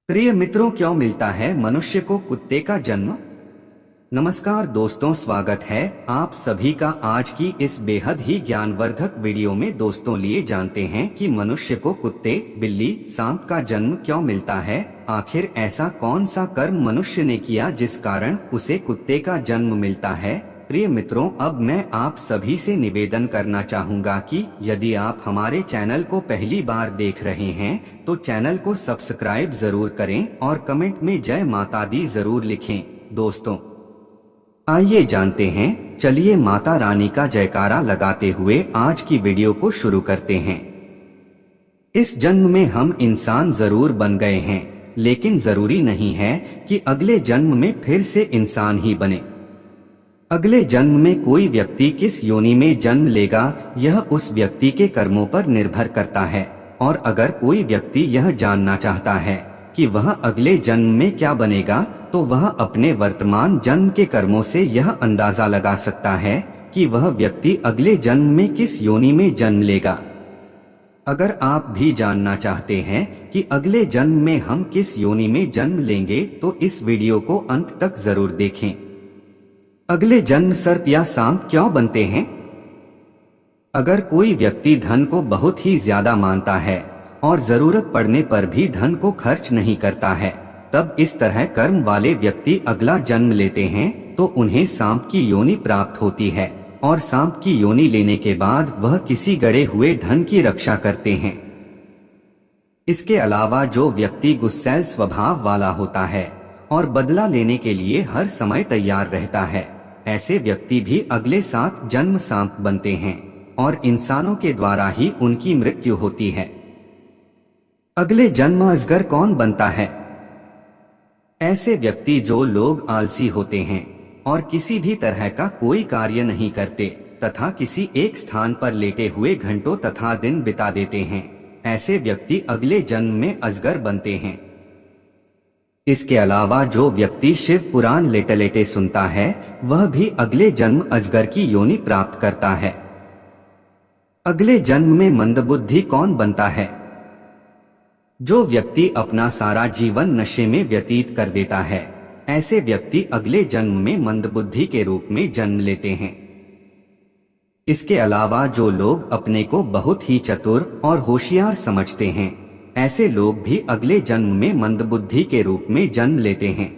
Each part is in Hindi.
प्रिय मित्रों, क्यों मिलता है मनुष्य को कुत्ते का जन्म। नमस्कार दोस्तों, स्वागत है आप सभी का आज की इस बेहद ही ज्ञानवर्धक वीडियो में। दोस्तों, लिए जानते हैं कि मनुष्य को कुत्ते, बिल्ली, सांप का जन्म क्यों मिलता है। आखिर ऐसा कौन सा कर्म मनुष्य ने किया जिस कारण उसे कुत्ते का जन्म मिलता है। प्रिय मित्रों, अब मैं आप सभी से निवेदन करना चाहूँगा कि यदि आप हमारे चैनल को पहली बार देख रहे हैं तो चैनल को सब्सक्राइब जरूर करें और कमेंट में जय माता दी जरूर लिखें। दोस्तों, आइए जानते हैं, चलिए माता रानी का जयकारा लगाते हुए आज की वीडियो को शुरू करते हैं। इस जन्म में हम इंसान जरूर बन गए हैं, लेकिन जरूरी नहीं है कि अगले जन्म में फिर से इंसान ही बने। अगले जन्म में कोई व्यक्ति किस योनि में जन्म लेगा यह उस व्यक्ति के कर्मों पर निर्भर करता है। और अगर कोई व्यक्ति यह जानना चाहता है कि वह अगले जन्म में क्या बनेगा तो वह अपने वर्तमान जन्म के कर्मों से यह अंदाजा लगा सकता है कि वह व्यक्ति अगले जन्म में किस योनि में जन्म लेगा। अगर आप भी जानना चाहते हैं कि अगले जन्म में हम किस योनि में जन्म लेंगे तो इस वीडियो को अंत तक जरूर देखें। अगले जन्म सर्प या सांप क्यों बनते हैं। अगर कोई व्यक्ति धन को बहुत ही ज्यादा मानता है और जरूरत पड़ने पर भी धन को खर्च नहीं करता है, तब इस तरह कर्म वाले व्यक्ति अगला जन्म लेते हैं तो उन्हें सांप की योनि प्राप्त होती है। और सांप की योनि लेने के बाद वह किसी गड़े हुए धन की रक्षा करते हैं। इसके अलावा जो व्यक्ति गुस्सैल स्वभाव वाला होता है और बदला लेने के लिए हर समय तैयार रहता है, ऐसे व्यक्ति भी अगले 7 जन्म सांप बनते हैं और इंसानों के द्वारा ही उनकी मृत्यु होती है। अगले जन्म अजगर कौन बनता है। ऐसे व्यक्ति जो लोग आलसी होते हैं और किसी भी तरह का कोई कार्य नहीं करते तथा किसी एक स्थान पर लेटे हुए घंटों तथा दिन बिता देते हैं, ऐसे व्यक्ति अगले जन्म में अजगर बनते हैं। इसके अलावा जो व्यक्ति शिव पुराण लेटे लेटे सुनता है वह भी अगले जन्म अजगर की योनि प्राप्त करता है। अगले जन्म में मंदबुद्धि कौन बनता है। जो व्यक्ति अपना सारा जीवन नशे में व्यतीत कर देता है, ऐसे व्यक्ति अगले जन्म में मंदबुद्धि के रूप में जन्म लेते हैं। इसके अलावा जो लोग अपने को बहुत ही चतुर और होशियार समझते हैं, ऐसे लोग भी अगले जन्म में मंदबुद्धि के रूप में जन्म लेते हैं।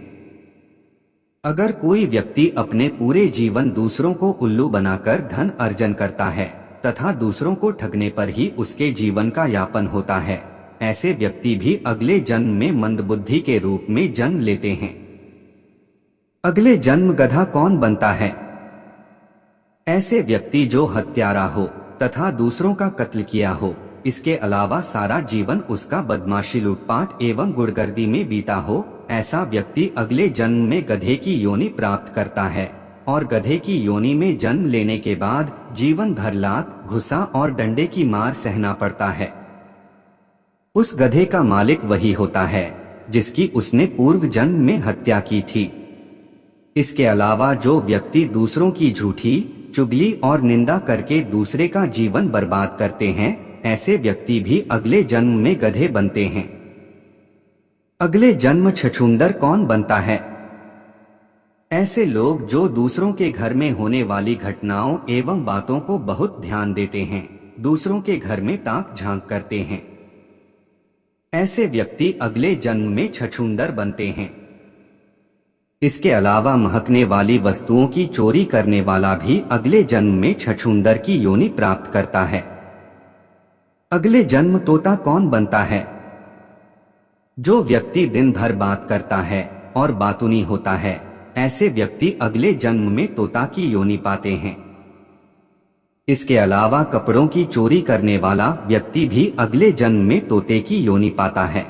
अगर कोई व्यक्ति अपने पूरे जीवन दूसरों को उल्लू बनाकर धन अर्जन करता है तथा दूसरों को ठगने पर ही उसके जीवन का यापन होता है, ऐसे व्यक्ति भी अगले जन्म में मंदबुद्धि के रूप में जन्म लेते हैं। अगले जन्म गधा कौन बनता है। ऐसे व्यक्ति जो हत्यारा हो तथा दूसरों का कत्ल किया हो, इसके अलावा सारा जीवन उसका बदमाशी, लूटपाट एवं गुड़गर्दी में बीता हो, ऐसा व्यक्ति अगले जन्म में गधे की योनि प्राप्त करता है। और गधे की योनि में जन्म लेने के बाद जीवन भर लात, घुसा और डंडे की मार सहना पड़ता है। उस गधे का मालिक वही होता है जिसकी उसने पूर्व जन्म में हत्या की थी। इसके अलावा जो व्यक्ति दूसरों की झूठी, चुगली और निंदा करके दूसरे का जीवन बर्बाद करते हैं, ऐसे व्यक्ति भी अगले जन्म में गधे बनते हैं। अगले जन्म छछूंदर कौन बनता है। ऐसे लोग जो दूसरों के घर में होने वाली घटनाओं एवं बातों को बहुत ध्यान देते हैं, दूसरों के घर में ताक झांक करते हैं, ऐसे व्यक्ति अगले जन्म में छछूंदर बनते हैं। इसके अलावा महकने वाली वस्तुओं की चोरी करने वाला भी अगले जन्म में छछूंदर की योनि प्राप्त करता है। अगले जन्म तोता कौन बनता है। जो व्यक्ति दिन भर बात करता है और बातूनी होता है, ऐसे व्यक्ति अगले जन्म में तोता की योनि पाते हैं। इसके अलावा कपड़ों की चोरी करने वाला व्यक्ति भी अगले जन्म में तोते की योनि पाता है।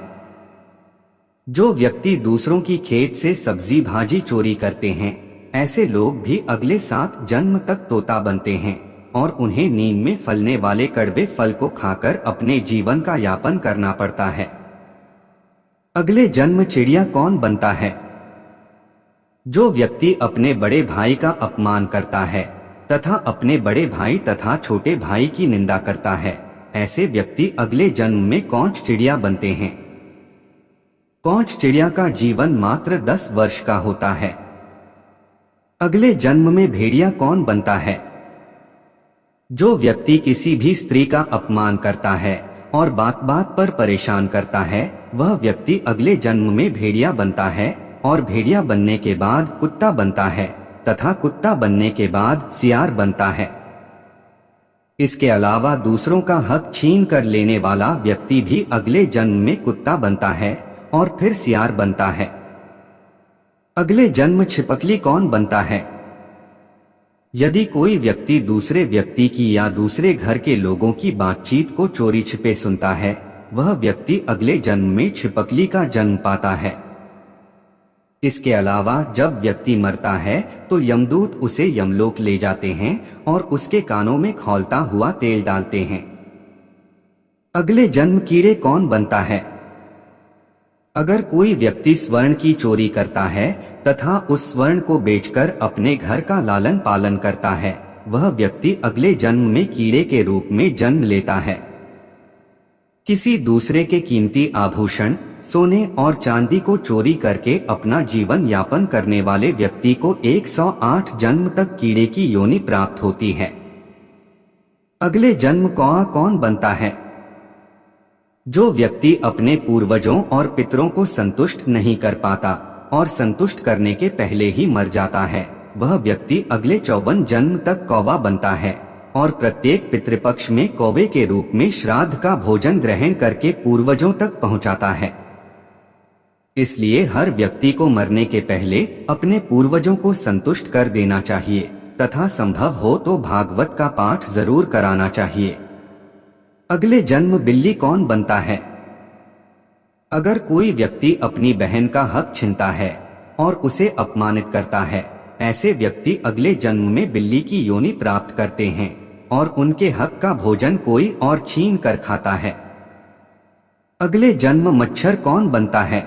जो व्यक्ति दूसरों की खेत से सब्जी भाजी चोरी करते हैं, ऐसे लोग भी अगले 7 जन्म तक तोता बनते हैं और उन्हें नींद में फलने वाले कड़वे फल को खाकर अपने जीवन का यापन करना पड़ता है। अगले जन्म चिड़िया कौन बनता है। जो व्यक्ति अपने बड़े भाई का अपमान करता है तथा अपने बड़े भाई तथा छोटे भाई की निंदा करता है, ऐसे व्यक्ति अगले जन्म में कौंच चिड़िया बनते हैं। कौछ चिड़िया का जीवन मात्र 10 वर्ष का होता है। अगले जन्म में भेड़िया कौन बनता है? जो व्यक्ति किसी भी स्त्री का अपमान करता है और बात बात पर परेशान करता है, वह व्यक्ति अगले जन्म में भेड़िया बनता है और भेड़िया बनने के बाद कुत्ता बनता है तथा कुत्ता बनने के बाद सियार बनता है। इसके अलावा दूसरों का हक छीन कर लेने वाला व्यक्ति भी अगले जन्म में कुत्ता बनता है और फिर सियार बनता है। अगले जन्म छिपकली कौन बनता है? यदि कोई व्यक्ति दूसरे व्यक्ति की या दूसरे घर के लोगों की बातचीत को चोरी छिपे सुनता है, वह व्यक्ति अगले जन्म में छिपकली का जन्म पाता है। इसके अलावा जब व्यक्ति मरता है तो यमदूत उसे यमलोक ले जाते हैं और उसके कानों में खौलता हुआ तेल डालते हैं। अगले जन्म कीड़े कौन बनता है? अगर कोई व्यक्ति स्वर्ण की चोरी करता है तथा उस स्वर्ण को बेचकर अपने घर का लालन पालन करता है, वह व्यक्ति अगले जन्म में कीड़े के रूप में जन्म लेता है। किसी दूसरे के कीमती आभूषण, सोने और चांदी को चोरी करके अपना जीवन यापन करने वाले व्यक्ति को 108 जन्म तक कीड़े की योनि प्राप्त होती है। अगले जन्म कौन बनता है? जो व्यक्ति अपने पूर्वजों और पितरों को संतुष्ट नहीं कर पाता और संतुष्ट करने के पहले ही मर जाता है, वह व्यक्ति अगले 54 जन्म तक कौवा बनता है और प्रत्येक पितृपक्ष में कौवे के रूप में श्राद्ध का भोजन ग्रहण करके पूर्वजों तक पहुंचाता है। इसलिए हर व्यक्ति को मरने के पहले अपने पूर्वजों को संतुष्ट कर देना चाहिए तथा संभव हो तो भागवत का पाठ जरूर कराना चाहिए। अगले जन्म बिल्ली कौन बनता है? अगर कोई व्यक्ति अपनी बहन का हक छीनता है और उसे अपमानित करता है, ऐसे व्यक्ति अगले जन्म में बिल्ली की योनि प्राप्त करते हैं और उनके हक का भोजन कोई और छीन कर खाता है। अगले जन्म मच्छर कौन बनता है?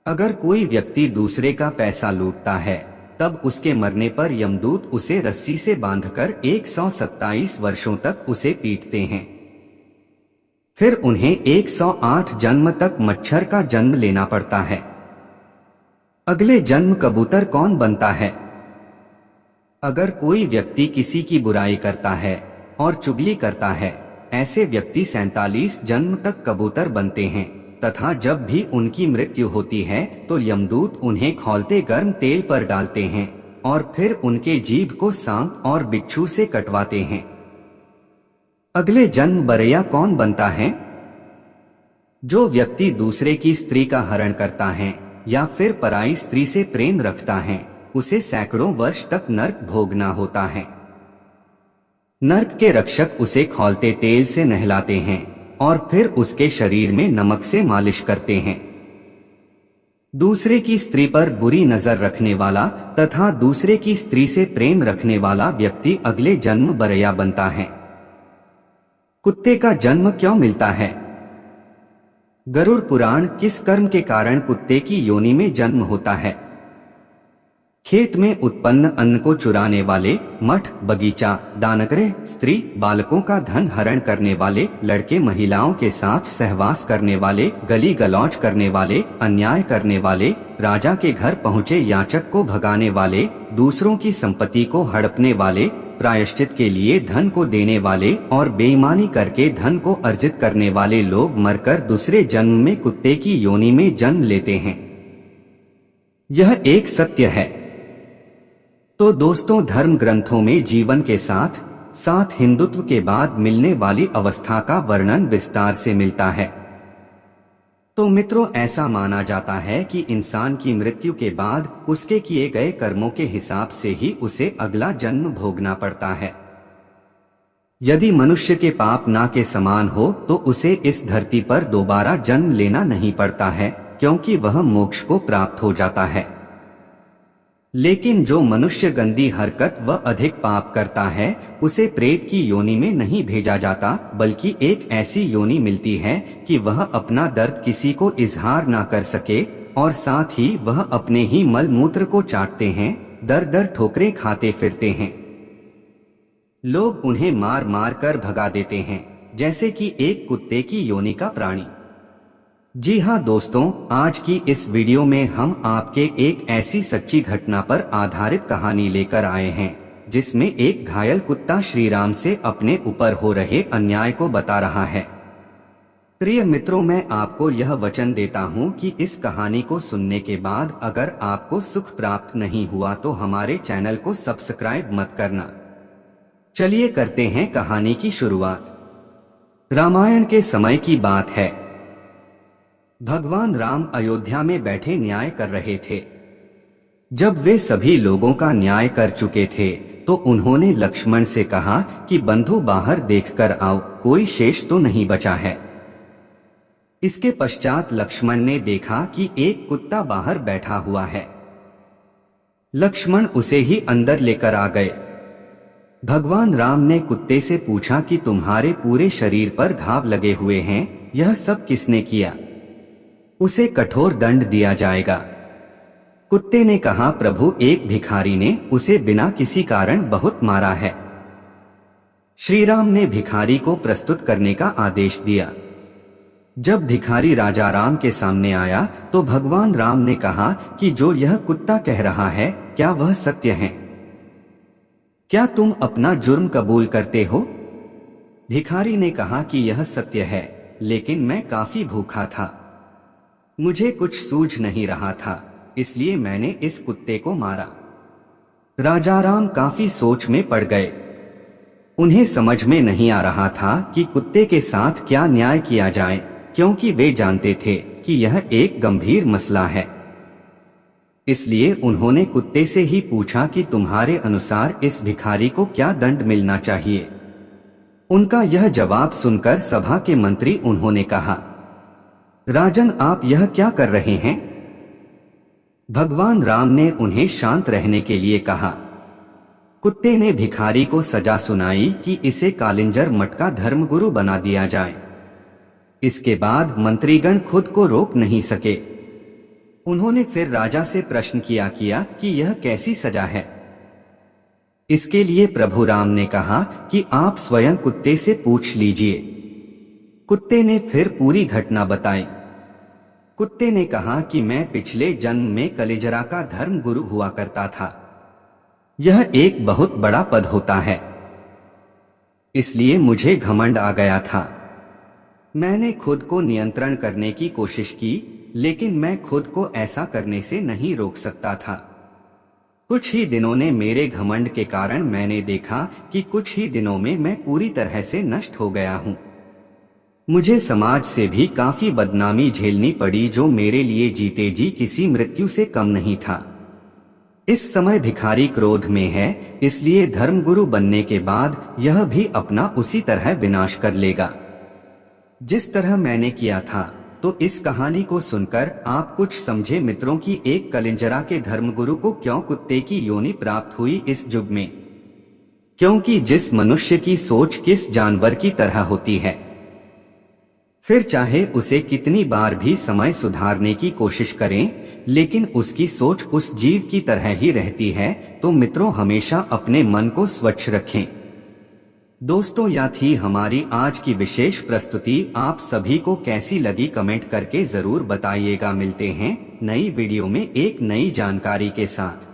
अगर कोई व्यक्ति दूसरे का पैसा लूटता है, तब उसके मरने पर यमदूत उसे रस्सी से बांधकर 127 वर्षों तक उसे पीटते हैं। फिर उन्हें 108 जन्म तक मच्छर का जन्म लेना पड़ता है। अगले जन्म कबूतर कौन बनता है? अगर कोई व्यक्ति किसी की बुराई करता है और चुगली करता है, ऐसे व्यक्ति 47 जन्म तक कबूतर बनते हैं तथा जब भी उनकी मृत्यु होती है तो यमदूत उन्हें खौलते गर्म तेल पर डालते हैं और फिर उनके जीभ को सांप और बिच्छू से कटवाते हैं। अगले जन्म बरैया कौन बनता है? जो व्यक्ति दूसरे की स्त्री का हरण करता है या फिर पराई स्त्री से प्रेम रखता है, उसे सैकड़ों वर्ष तक नर्क भोगना होता है। नर्क के रक्षक उसे खौलते तेल से नहलाते हैं और फिर उसके शरीर में नमक से मालिश करते हैं। दूसरे की स्त्री पर बुरी नजर रखने वाला तथा दूसरे की स्त्री से प्रेम रखने वाला व्यक्ति अगले जन्म बरैया बनता है। कुत्ते का जन्म क्यों मिलता है? गरुड़ पुराण किस कर्म के कारण कुत्ते की योनि में जन्म होता है? खेत में उत्पन्न अन्न को चुराने वाले, मठ, बगीचा, दानगृह, स्त्री, बालकों का धन हरण करने वाले, लड़के महिलाओं के साथ सहवास करने वाले, गली गलौज करने वाले, अन्याय करने वाले, राजा के घर पहुँचे याचक को भगाने वाले, दूसरों की संपत्ति को हड़पने वाले, प्रायश्चित के लिए धन को देने वाले और बेईमानी करके धन को अर्जित करने वाले लोग मरकर दूसरे जन्म में कुत्ते की योनि में जन्म लेते हैं। यह एक सत्य है। तो दोस्तों, धर्म ग्रंथों में जीवन के साथ साथ हिंदुत्व के बाद मिलने वाली अवस्था का वर्णन विस्तार से मिलता है। तो मित्रों, ऐसा माना जाता है कि इंसान की मृत्यु के बाद उसके किए गए कर्मों के हिसाब से ही उसे अगला जन्म भोगना पड़ता है। यदि मनुष्य के पाप ना के समान हो तो उसे इस धरती पर दोबारा जन्म लेना नहीं पड़ता है, क्योंकि वह मोक्ष को प्राप्त हो जाता है। लेकिन जो मनुष्य गंदी हरकत व अधिक पाप करता है, उसे प्रेत की योनि में नहीं भेजा जाता, बल्कि एक ऐसी योनि मिलती है कि वह अपना दर्द किसी को इजहार ना कर सके और साथ ही वह अपने ही मल मूत्र को चाटते हैं, दर दर ठोकरें खाते फिरते हैं। लोग उन्हें मार मार कर भगा देते हैं, जैसे कि एक कुत्ते की योनि का प्राणी। जी हाँ दोस्तों, आज की इस वीडियो में हम आपके एक ऐसी सच्ची घटना पर आधारित कहानी लेकर आए हैं जिसमें एक घायल कुत्ता श्री राम से अपने ऊपर हो रहे अन्याय को बता रहा है। प्रिय मित्रों, मैं आपको यह वचन देता हूँ कि इस कहानी को सुनने के बाद अगर आपको सुख प्राप्त नहीं हुआ तो हमारे चैनल को सब्सक्राइब मत करना। चलिए करते हैं कहानी की शुरुआत। रामायण के समय की बात है। भगवान राम अयोध्या में बैठे न्याय कर रहे थे। जब वे सभी लोगों का न्याय कर चुके थे तो उन्होंने लक्ष्मण से कहा कि बंधु बाहर देखकर आओ, कोई शेष तो नहीं बचा है। इसके पश्चात लक्ष्मण ने देखा कि एक कुत्ता बाहर बैठा हुआ है। लक्ष्मण उसे ही अंदर लेकर आ गए। भगवान राम ने कुत्ते से पूछा कि तुम्हारे पूरे शरीर पर घाव लगे हुए हैं, यह सब किसने किया? उसे कठोर दंड दिया जाएगा। कुत्ते ने कहा, प्रभु, एक भिखारी ने उसे बिना किसी कारण बहुत मारा है। श्री राम ने भिखारी को प्रस्तुत करने का आदेश दिया। जब भिखारी राजा राम के सामने आया तो भगवान राम ने कहा कि जो यह कुत्ता कह रहा है, क्या वह सत्य है? क्या तुम अपना जुर्म कबूल करते हो? भिखारी ने कहा कि यह सत्य है, लेकिन मैं काफी भूखा था, मुझे कुछ सूझ नहीं रहा था, इसलिए मैंने इस कुत्ते को मारा। राजा राम काफी सोच में पड़ गए। उन्हें समझ में नहीं आ रहा था कि कुत्ते के साथ क्या न्याय किया जाए, क्योंकि वे जानते थे कि यह एक गंभीर मसला है। इसलिए उन्होंने कुत्ते से ही पूछा कि तुम्हारे अनुसार इस भिखारी को क्या दंड मिलना चाहिए। उनका यह जवाब सुनकर सभा के मंत्री उन्होंने कहा, राजन, आप यह क्या कर रहे हैं? भगवान राम ने उन्हें शांत रहने के लिए कहा। कुत्ते ने भिखारी को सजा सुनाई कि इसे कालिंजर मठ का धर्मगुरु बना दिया जाए। इसके बाद मंत्रीगण खुद को रोक नहीं सके। उन्होंने फिर राजा से प्रश्न किया कि यह कैसी सजा है। इसके लिए प्रभु राम ने कहा कि आप स्वयं कुत्ते से पूछ लीजिए। कुत्ते ने फिर पूरी घटना बताई। कुत्ते ने कहा कि मैं पिछले जन्म में कलिजरा का धर्म गुरु हुआ करता था। यह एक बहुत बड़ा पद होता है, इसलिए मुझे घमंड आ गया था। मैंने खुद को नियंत्रण करने की कोशिश की, लेकिन मैं खुद को ऐसा करने से नहीं रोक सकता था। कुछ ही दिनों ने मेरे घमंड के कारण मैंने देखा कि कुछ ही दिनों में मैं पूरी तरह से नष्ट हो गया हूँ। मुझे समाज से भी काफी बदनामी झेलनी पड़ी, जो मेरे लिए जीते जी किसी मृत्यु से कम नहीं था। इस समय भिखारी क्रोध में है, इसलिए धर्मगुरु बनने के बाद यह भी अपना उसी तरह विनाश कर लेगा जिस तरह मैंने किया था। तो इस कहानी को सुनकर आप कुछ समझे मित्रों कि एक कलिंजरा के धर्मगुरु को क्यों कुत्ते की योनि प्राप्त हुई इस युग में, क्योंकि जिस मनुष्य की सोच किस जानवर की तरह होती है, फिर चाहे उसे कितनी बार भी समय सुधारने की कोशिश करें, लेकिन उसकी सोच उस जीव की तरह ही रहती है। तो मित्रों, हमेशा अपने मन को स्वच्छ रखें। दोस्तों, यह थी हमारी आज की विशेष प्रस्तुति। आप सभी को कैसी लगी कमेंट करके जरूर बताइएगा। मिलते हैं नई वीडियो में एक नई जानकारी के साथ।